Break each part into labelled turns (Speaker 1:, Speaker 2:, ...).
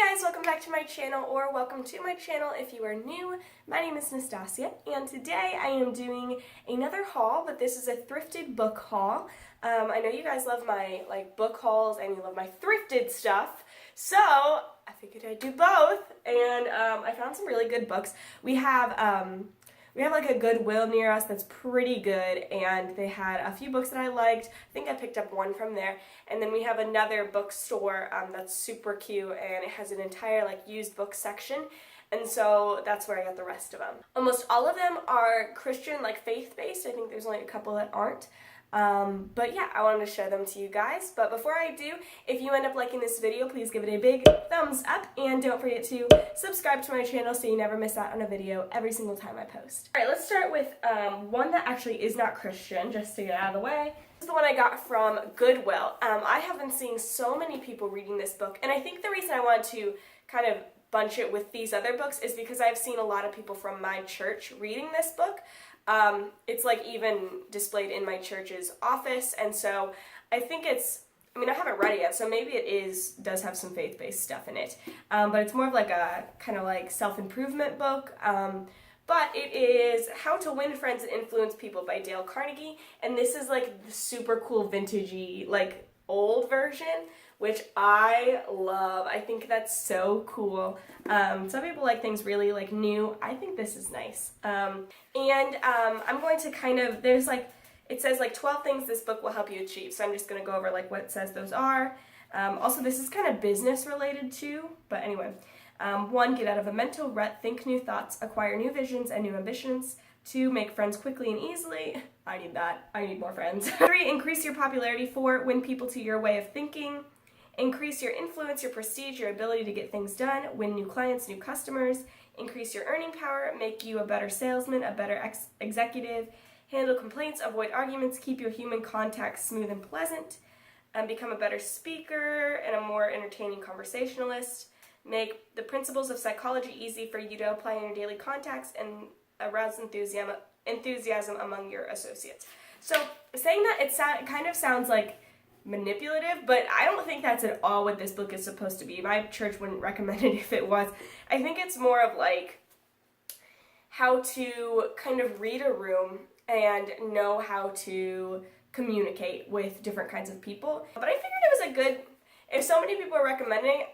Speaker 1: Hey guys, welcome back to my channel, or welcome to my channel if you are new. My name is Nastasia, and today I am doing another haul, but this is a thrifted book haul. I know you guys love my book hauls and you love my thrifted stuff, so I figured I'd do both, and I found some really good books. We have like a Goodwill near us that's pretty good, and they had a few books that I liked. I think I picked up one from there. And then we have another bookstore that's super cute, and it has an entire used book section. And so that's where I got the rest of them. Almost all of them are Christian, faith-based. I think there's only a couple that aren't. But yeah, I wanted to show them to you guys. But before I do, if you end up liking this video, please give it a big thumbs up, and don't forget to subscribe to my channel so you never miss out on a video every single time I post. Alright, let's start with one that actually is not Christian, just to get out of the way. This is the one I got from Goodwill. I have been seeing so many people reading this book, and I think the reason I wanted to kind of bunch it with these other books is because I've seen a lot of people from my church reading this book. It's even displayed in my church's office, and so I think I haven't read it yet, so maybe it does have some faith-based stuff in it, but it's more of a kind of self-improvement book, but it is How to Win Friends and Influence People by Dale Carnegie, and this is the super cool vintagey, old version, which I love. I think that's so cool. Some people like things really new. I think this is nice. I'm going to there's it says 12 things this book will help you achieve. So I'm just going to go over what it says those are. Also, this is kind of business related too, but anyway. 1, get out of a mental rut, think new thoughts, acquire new visions and new ambitions. 2, make friends quickly and easily. I need that. I need more friends. 3, increase your popularity. 4, win people to your way of thinking. Increase your influence, your prestige, your ability to get things done, win new clients, new customers, increase your earning power, make you a better salesman, a better executive, handle complaints, avoid arguments, keep your human contacts smooth and pleasant, and become a better speaker and a more entertaining conversationalist, make the principles of psychology easy for you to apply in your daily contacts, and arouse enthusiasm among your associates. So saying that, it kind of sounds manipulative, but I don't think that's at all what this book is supposed to be. My church wouldn't recommend it if it was. I think it's more of how to kind of read a room and know how to communicate with different kinds of people. But I figured it was a good, if so many people are recommending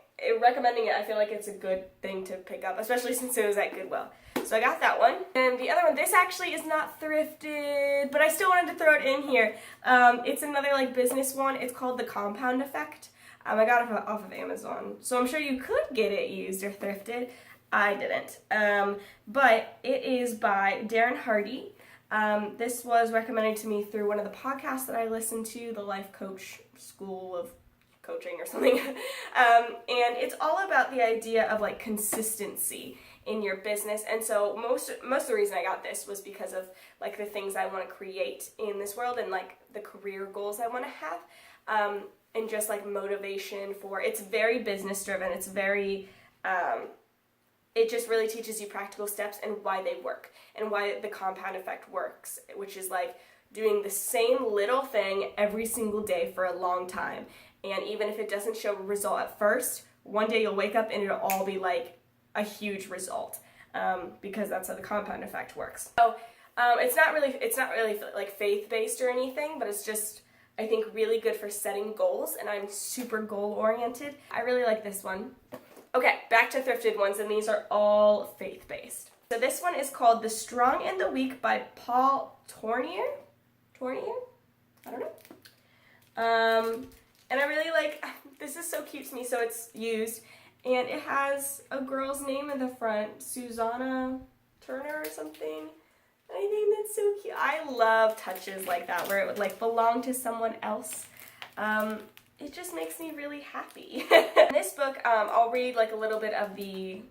Speaker 1: it, I feel like it's a good thing to pick up, especially since it was at Goodwill. So I got that one. And the other one, this actually is not thrifted, but I still wanted to throw it in here. It's another business one. It's called The Compound Effect. I got it off of Amazon. So I'm sure you could get it used or thrifted. I didn't. But it is by Darren Hardy. This was recommended to me through one of the podcasts that I listened to, the Life Coach School of Coaching or something. And it's all about the idea of consistency in your business. And so most of the reason I got this was because of the things I want to create in this world, and the career goals I want to have, and just motivation for, it's very business driven. It's very it just really teaches you practical steps and why they work and why the compound effect works, which is doing the same little thing every single day for a long time. And even if it doesn't show a result at first, one day you'll wake up and it'll all be a huge result, because that's how the compound effect works. So it's not really faith-based or anything, but it's just, I think, really good for setting goals, and I'm super goal-oriented. I really like this one. Okay, back to thrifted ones, and these are all faith-based. So this one is called The Strong and the Weak by Paul Tournier? I don't know. And I really this is so cute to me, so it's used, and it has a girl's name in the front, Susanna Turner or something. I think that's so cute. I love touches like that, where it would belong to someone else. It just makes me really happy. In this book, I'll read a little bit of the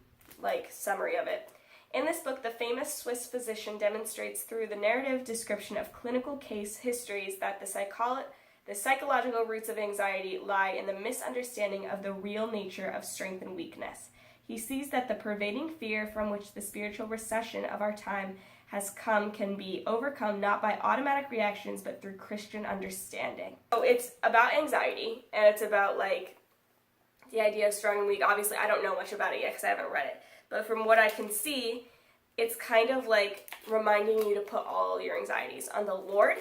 Speaker 1: summary of it. In this book, the famous Swiss physician demonstrates through the narrative description of clinical case histories that the psychological roots of anxiety lie in the misunderstanding of the real nature of strength and weakness. He sees that the pervading fear from which the spiritual recession of our time has come can be overcome not by automatic reactions but through Christian understanding. So it's about anxiety, and it's about The idea of strong and weak, obviously I don't know much about it yet because I haven't read it, but from what I can see, it's kind of like reminding you to put all your anxieties on the Lord,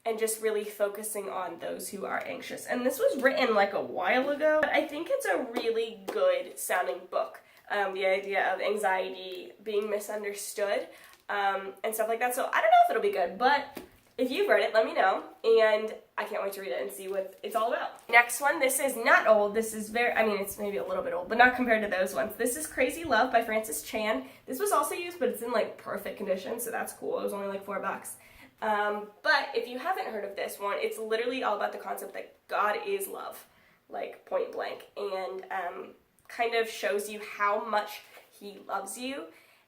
Speaker 1: and just really focusing on those who are anxious. And this was written like a while ago, but I think it's a really good sounding book. The idea of anxiety being misunderstood, and stuff like that. So I don't know if it'll be good, but if you've read it, let me know, and I can't wait to read it and see what it's all about. Next one, this is not old, this is it's maybe a little bit old, but not compared to those ones. This is Crazy Love by Francis Chan. This was also used, but it's in like perfect condition, so that's cool. It was only like $4. But if you haven't heard of this one, it's literally all about the concept that God is love, like point blank, and kind of shows you how much he loves you.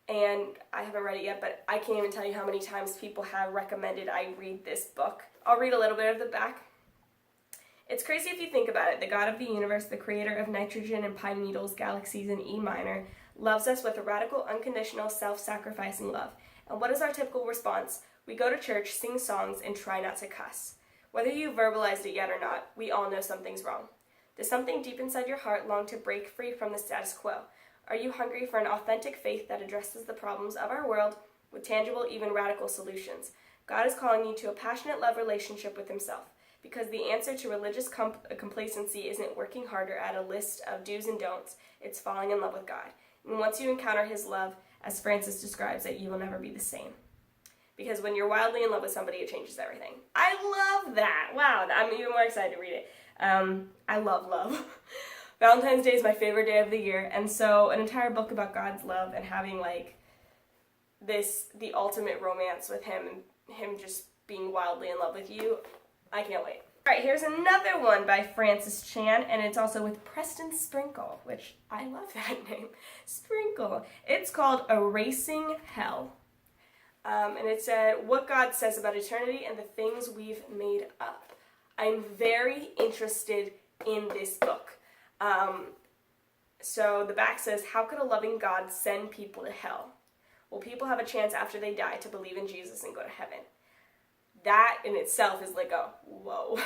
Speaker 1: And I haven't read it yet, but I can't even tell you how many times people have recommended I read this book. I'll read a little bit of the back. It's crazy if you think about it. The God of the universe, the creator of nitrogen and pine needles, galaxies, and E minor, loves us with a radical, unconditional, self-sacrificing love. And what is our typical response? We go to church, sing songs, and try not to cuss. Whether you verbalized it yet or not, we all know something's wrong. Does something deep inside your heart long to break free from the status quo? Are you hungry for an authentic faith that addresses the problems of our world with tangible, even radical solutions? God is calling you to a passionate love relationship with himself, because the answer to religious complacency isn't working harder at a list of do's and don'ts. It's falling in love with God. And once you encounter his love, as Francis describes it, you will never be the same. Because when you're wildly in love with somebody, it changes everything. I love that. Wow, I'm even more excited to read it. I love love. Valentine's Day is my favorite day of the year, and so an entire book about God's love and having like the ultimate romance with him and him just being wildly in love with you, I can't wait. Alright, here's another one by Francis Chan, and it's also with Preston Sprinkle, which I love that name, Sprinkle. It's called Erasing Hell. And it said, what God says about eternity and the things we've made up. I'm very interested in this book. So the back says, how could a loving God send people to hell? Well, people have a chance after they die to believe in Jesus and go to heaven. That in itself is like a whoa.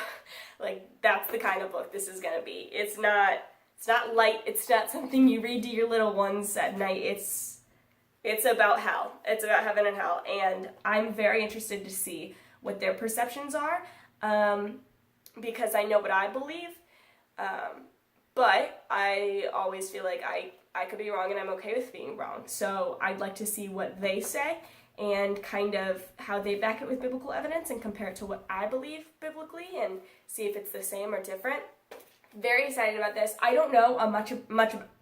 Speaker 1: Like, that's the kind of book this is going to be. It's not light. It's not something you read to your little ones at night. It's about hell. It's about heaven and hell. And I'm very interested to see what their perceptions are, because I know what I believe. But I always feel like I could be wrong, and I'm okay with being wrong. So I'd like to see what they say and kind of how they back it with biblical evidence and compare it to what I believe biblically and see if it's the same or different. Very excited about this. I don't know much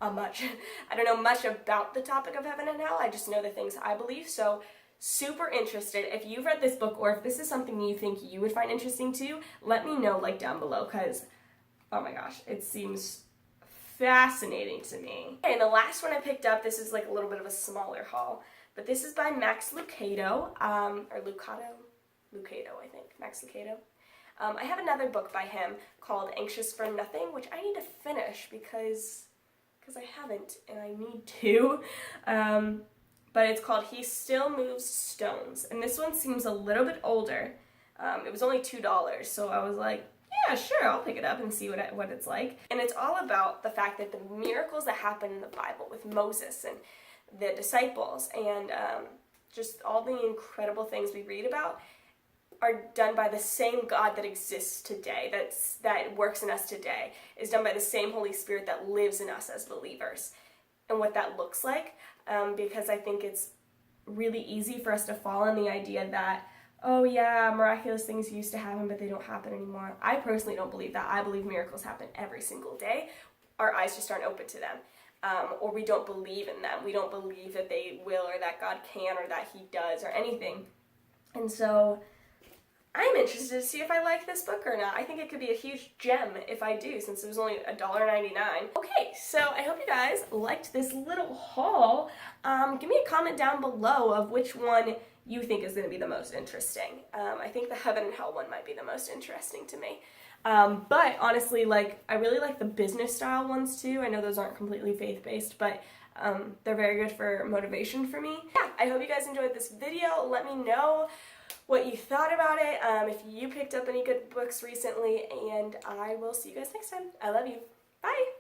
Speaker 1: I don't know much about the topic of heaven and hell. I just know the things I believe. So super interested. If you've read this book or if this is something you think you would find interesting too, let me know down below, because oh my gosh, it seems fascinating to me. Okay, and the last one I picked up, this is like a little bit of a smaller haul, but this is by Max Lucado, or Lucado, I think, Max Lucado. I have another book by him called Anxious for Nothing, which I need to finish because I haven't and I need to. But it's called He Still Moves Stones, and this one seems a little bit older. It was only $2, so I was like, yeah, sure, I'll pick it up and see what it's like. And it's all about the fact that the miracles that happen in the Bible with Moses and the disciples and just all the incredible things we read about are done by the same God that exists today, that works in us today, is done by the same Holy Spirit that lives in us as believers. And what that looks like, because I think it's really easy for us to fall in the idea that, oh yeah, miraculous things used to happen, but they don't happen anymore. I personally don't believe that. I believe miracles happen every single day. Our eyes just aren't open to them. Or we don't believe in them. We don't believe that they will, or that God can, or that he does, or anything. And so I'm interested to see if I like this book or not. I think it could be a huge gem if I do, since it was only $1.99. Okay, so I hope you guys liked this little haul. Give me a comment down below of which one you think is going to be the most interesting. I think the heaven and hell one might be the most interesting to me. But honestly, I really like the business style ones too. I know those aren't completely faith-based, but they're very good for motivation for me. Yeah, I hope you guys enjoyed this video. Let me know what you thought about it, if you picked up any good books recently, and I will see you guys next time. I love you. Bye!